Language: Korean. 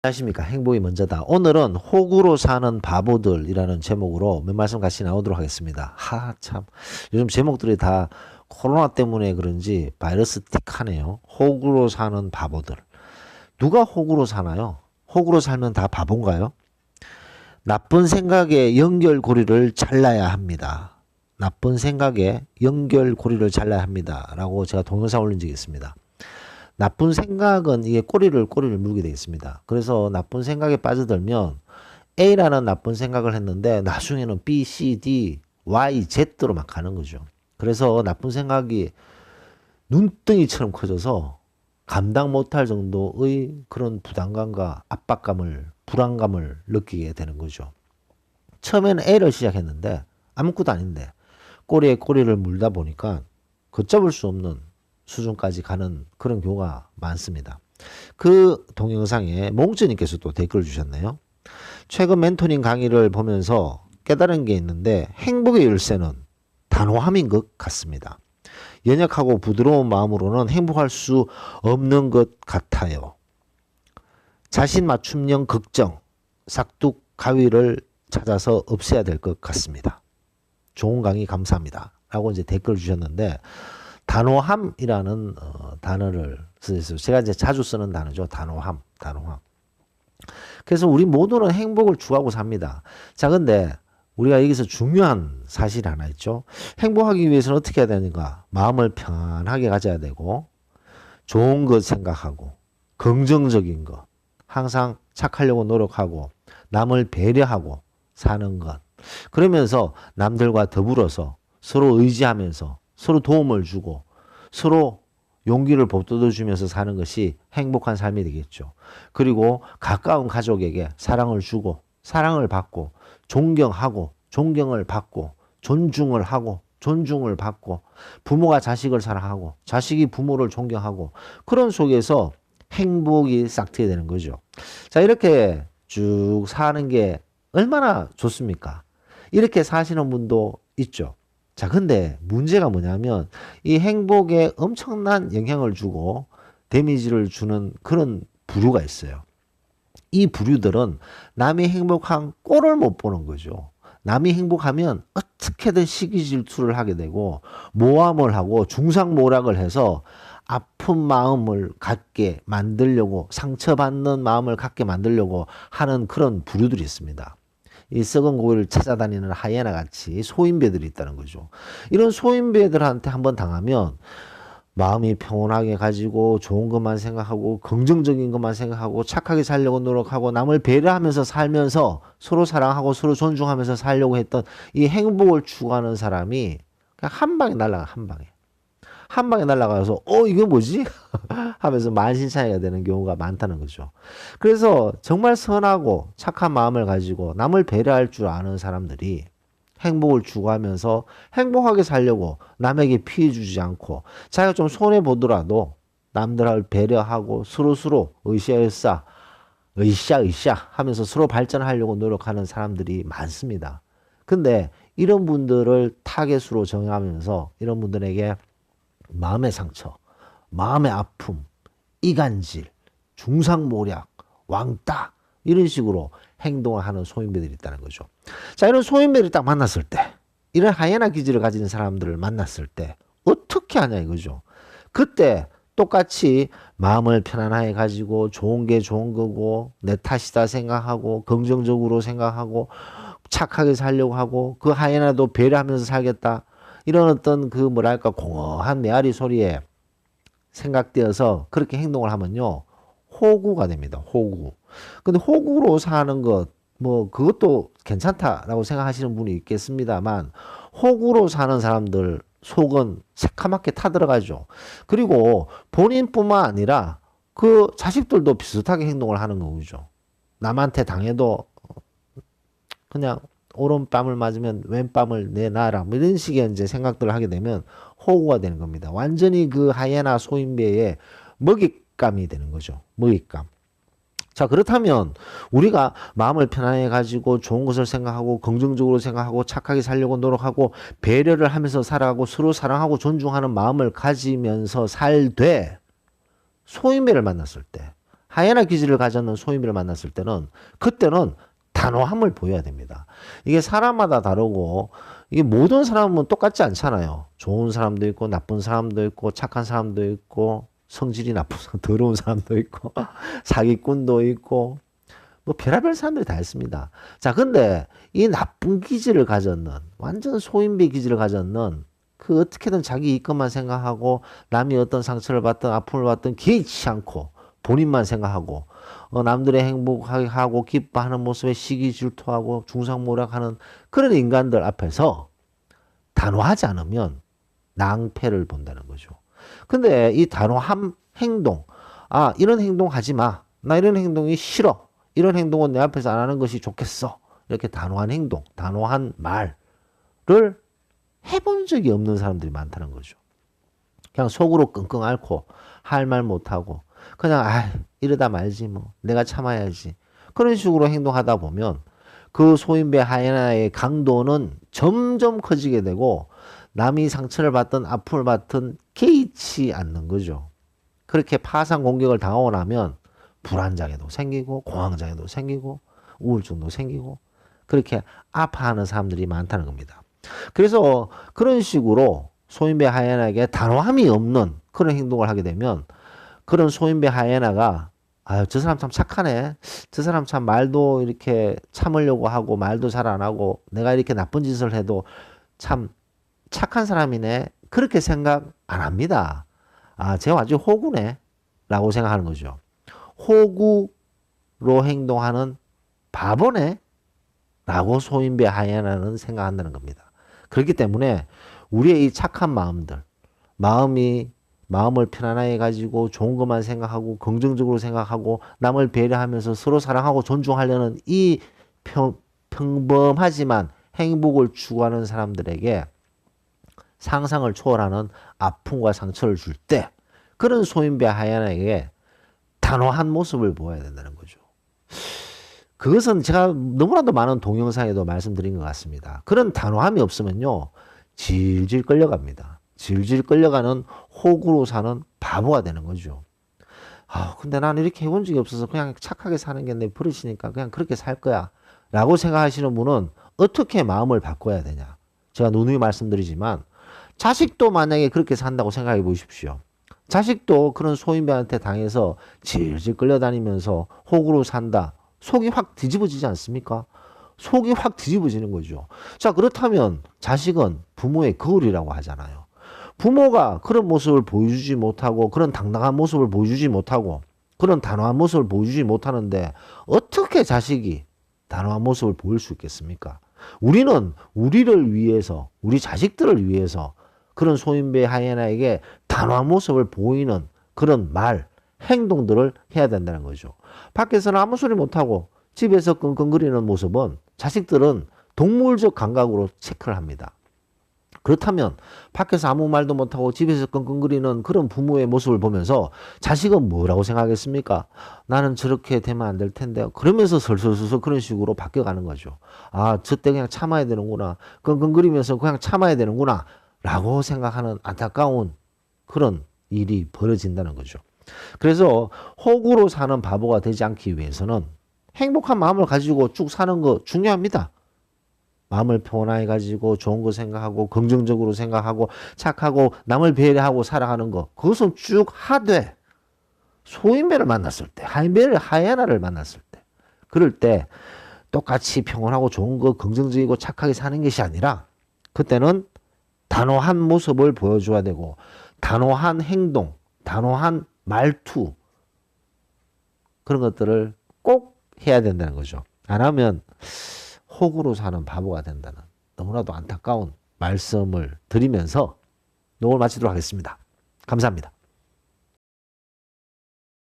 안녕하십니까. 행복이 먼저다. 오늘은 호구로 사는 바보들이라는 제목으로 몇 말씀 같이 나오도록 하겠습니다. 참. 요즘 제목들이 다 코로나 때문에 그런지 바이러스틱하네요. 호구로 사는 바보들. 누가 호구로 사나요? 호구로 살면 다 바본가요? 나쁜 생각에 연결고리를 잘라야 합니다. 나쁜 생각에 연결고리를 잘라야 합니다. 라고 제가 동영상 올린 적이 있습니다. 나쁜 생각은 이게 꼬리를 물게 되어 있습니다. 그래서 나쁜 생각에 빠져들면 A라는 나쁜 생각을 했는데 나중에는 B, C, D, Y, Z로 막 가는 거죠. 그래서 나쁜 생각이 눈덩이처럼 커져서 감당 못할 정도의 그런 부담감과 압박감을, 불안감을 느끼게 되는 거죠. 처음에는 A를 시작했는데 아무것도 아닌데 꼬리에 꼬리를 물다 보니까 걷잡을 수 없는 수준까지 가는 그런 경우가 많습니다. 그 동영상에 몽쯔님께서도 댓글 주셨네요. 최근 멘토링 강의를 보면서 깨달은 게 있는데 행복의 열쇠는 단호함인 것 같습니다. 연약하고 부드러운 마음으로는 행복할 수 없는 것 같아요. 자신 맞춤형 걱정, 싹둑 가위를 찾아서 없애야 될 것 같습니다. 좋은 강의 감사합니다. 라고 이제 댓글 주셨는데 단호함이라는 단어를 쓰셨어요. 제가 이제 자주 쓰는 단어죠. 단호함. 그래서 우리 모두는 행복을 추구하고 삽니다. 자, 근데 우리가 여기서 중요한 사실이 하나 있죠. 행복하기 위해서는 어떻게 해야 되는가? 마음을 편안하게 가져야 되고 좋은 것 생각하고 긍정적인 것, 항상 착하려고 노력하고 남을 배려하고 사는 것. 그러면서 남들과 더불어서 서로 의지하면서 서로 도움을 주고 서로 용기를 북돋워 주면서 사는 것이 행복한 삶이 되겠죠. 그리고 가까운 가족에게 사랑을 주고 사랑을 받고 존경하고 존경을 받고 존중을 하고 존중을 받고 부모가 자식을 사랑하고 자식이 부모를 존경하고 그런 속에서 행복이 싹트게 되는 거죠. 자, 이렇게 쭉 사는 게 얼마나 좋습니까? 이렇게 사시는 분도 있죠. 자, 근데 문제가 뭐냐면 이 행복에 엄청난 영향을 주고 데미지를 주는 그런 부류가 있어요. 이 부류들은 남이 행복한 꼴을 못 보는 거죠. 남이 행복하면 어떻게든 시기 질투를 하게 되고 모함을 하고 중상모략을 해서 아픈 마음을 갖게 만들려고 상처받는 마음을 갖게 만들려고 하는 그런 부류들이 있습니다. 이 썩은 고기를 찾아다니는 하이에나 같이 소인배들이 있다는 거죠. 이런 소인배들한테 한번 당하면 마음이 평온하게 가지고 좋은 것만 생각하고 긍정적인 것만 생각하고 착하게 살려고 노력하고 남을 배려하면서 살면서 서로 사랑하고 서로 존중하면서 살려고 했던 이 행복을 추구하는 사람이 그냥 한 방에 날아가, 한 방에. 한 방에 날아가서 이게 뭐지? 하면서 만신창이가 되는 경우가 많다는 거죠. 그래서 정말 선하고 착한 마음을 가지고 남을 배려할 줄 아는 사람들이 행복을 추구하면서 행복하게 살려고 남에게 피해 주지 않고 자기가 좀 손해 보더라도 남들을 배려하고 서로 으쌰으쌰 하면서 서로 발전하려고 노력하는 사람들이 많습니다. 근데 이런 분들을 타겟으로 정하면서 이런 분들에게 마음의 상처, 마음의 아픔, 이간질, 중상모략, 왕따 이런 식으로 행동을 하는 소인배들이 있다는 거죠. 자, 이런 소인배를 딱 만났을 때 이런 하이에나 기질을 가진 사람들을 만났을 때 어떻게 하냐 이거죠. 그때 똑같이 마음을 편안하게 가지고 좋은 게 좋은 거고 내 탓이다 생각하고 긍정적으로 생각하고 착하게 살려고 하고 그 하이에나도 배려하면서 살겠다. 이런 어떤 그 뭐랄까 공허한 메아리 소리에 생각되어서 그렇게 행동을 하면요. 호구가 됩니다. 호구. 근데 호구로 사는 것, 뭐 그것도 괜찮다라고 생각하시는 분이 있겠습니다만 호구로 사는 사람들 속은 새카맣게 타들어가죠. 그리고 본인뿐만 아니라 그 자식들도 비슷하게 행동을 하는 거죠. 남한테 당해도 그냥 오른뺨을 맞으면 왼뺨을 내놔라. 뭐 이런 식의 이제 생각들을 하게 되면 호구가 되는 겁니다. 완전히 그 하이에나 소인배의 먹잇감이 되는 거죠. 먹잇감. 자, 그렇다면 우리가 마음을 편안해 가지고 좋은 것을 생각하고 긍정적으로 생각하고 착하게 살려고 노력하고 배려를 하면서 살아가고 서로 사랑하고 존중하는 마음을 가지면서 살되 소인배를 만났을 때 하이에나 기질을 가졌는 소인배를 만났을 때는 그때는 단호함을 보여야 됩니다. 이게 사람마다 다르고 이게 모든 사람은 똑같지 않잖아요. 좋은 사람도 있고 나쁜 사람도 있고 착한 사람도 있고 성질이 나쁜 더러운 사람도 있고 사기꾼도 있고 뭐 별의별 사람들이 다 있습니다. 자, 근데 이 나쁜 기질을 가졌는 완전 소인배 기질을 가졌는 그 어떻게든 자기 이익것만 생각하고 남이 어떤 상처를 받든 아픔을 받든 개의치 않고 본인만 생각하고 남들의 행복하게 하고 기뻐하는 모습에 시기 질투하고 중상모략하는 그런 인간들 앞에서 단호하지 않으면 낭패를 본다는 거죠. 근데 이 단호함 행동, 아, 이런 행동 하지 마. 나 이런 행동이 싫어. 이런 행동은 내 앞에서 안 하는 것이 좋겠어. 이렇게 단호한 행동, 단호한 말을 해본 적이 없는 사람들이 많다는 거죠. 그냥 속으로 끙끙 앓고 할 말 못하고 그냥 이러다 말지 뭐 내가 참아야지 그런 식으로 행동하다 보면 그 소인배 하이에나의 강도는 점점 커지게 되고 남이 상처를 받든 아픔을 받든 개의치 않는 거죠. 그렇게 파상 공격을 당하고 나면 불안장애도 생기고 공황장애도 생기고 우울증도 생기고 그렇게 아파하는 사람들이 많다는 겁니다. 그래서 그런 식으로 소인배 하이에나에게 단호함이 없는 그런 행동을 하게 되면 그런 소인배 하이에나가 저 사람 참 착하네. 저 사람 참 말도 이렇게 참으려고 하고 말도 잘 안 하고 내가 이렇게 나쁜 짓을 해도 참 착한 사람이네. 그렇게 생각 안 합니다. 제가 아주 호구네. 라고 생각하는 거죠. 호구로 행동하는 바보네. 라고 소인배 하이에나는 생각한다는 겁니다. 그렇기 때문에 우리의 이 착한 마음들, 마음을 편안하게 가지고 좋은 것만 생각하고 긍정적으로 생각하고 남을 배려하면서 서로 사랑하고 존중하려는 이 평범하지만 행복을 추구하는 사람들에게 상상을 초월하는 아픔과 상처를 줄 때 그런 소인배 하이에나에게 단호한 모습을 보여야 된다는 거죠. 그것은 제가 너무나도 많은 동영상에도 말씀드린 것 같습니다. 그런 단호함이 없으면요. 질질 끌려갑니다. 질질 끌려가는 호구로 사는 바보가 되는 거죠. 근데 나는 이렇게 해본 적이 없어서 그냥 착하게 사는 게 내 버릇이니까 그냥 그렇게 살 거야. 라고 생각하시는 분은 어떻게 마음을 바꿔야 되냐. 제가 누누이 말씀드리지만 자식도 만약에 그렇게 산다고 생각해 보십시오. 자식도 그런 소인배한테 당해서 질질 끌려다니면서 호구로 산다. 속이 확 뒤집어지지 않습니까? 속이 확 뒤집어지는 거죠. 자, 그렇다면 자식은 부모의 거울이라고 하잖아요. 부모가 그런 모습을 보여주지 못하고 그런 당당한 모습을 보여주지 못하고 그런 단호한 모습을 보여주지 못하는데 어떻게 자식이 단호한 모습을 보일 수 있겠습니까? 우리는 우리를 위해서 우리 자식들을 위해서 그런 소인배 하이에나에게 단호한 모습을 보이는 그런 말, 행동들을 해야 된다는 거죠. 밖에서는 아무 소리 못하고 집에서 끙끙거리는 모습은 자식들은 동물적 감각으로 체크를 합니다. 그렇다면 밖에서 아무 말도 못하고 집에서 끙끙거리는 그런 부모의 모습을 보면서 자식은 뭐라고 생각하겠습니까? 나는 저렇게 되면 안 될 텐데 그러면서 설설설설 그런 식으로 바뀌어가는 거죠. 저때 그냥 참아야 되는구나. 끙끙거리면서 그냥 참아야 되는구나. 라고 생각하는 안타까운 그런 일이 벌어진다는 거죠. 그래서 호구로 사는 바보가 되지 않기 위해서는 행복한 마음을 가지고 쭉 사는 거 중요합니다. 마음을 편안하게 가지고 좋은 거 생각하고 긍정적으로 생각하고 착하고 남을 배려하고 살아가는 거 그것은 쭉 하되 소인배를 만났을 때 하이에나를 만났을 때 그럴 때 똑같이 평온하고 좋은 거 긍정적이고 착하게 사는 것이 아니라 그때는 단호한 모습을 보여줘야 되고 단호한 행동, 단호한 말투 그런 것들을 꼭 해야 된다는 거죠. 안 하면 호구로 사는 바보가 된다는 너무나도 안타까운 말씀을 드리면서 녹음을 마치도록 하겠습니다. 감사합니다.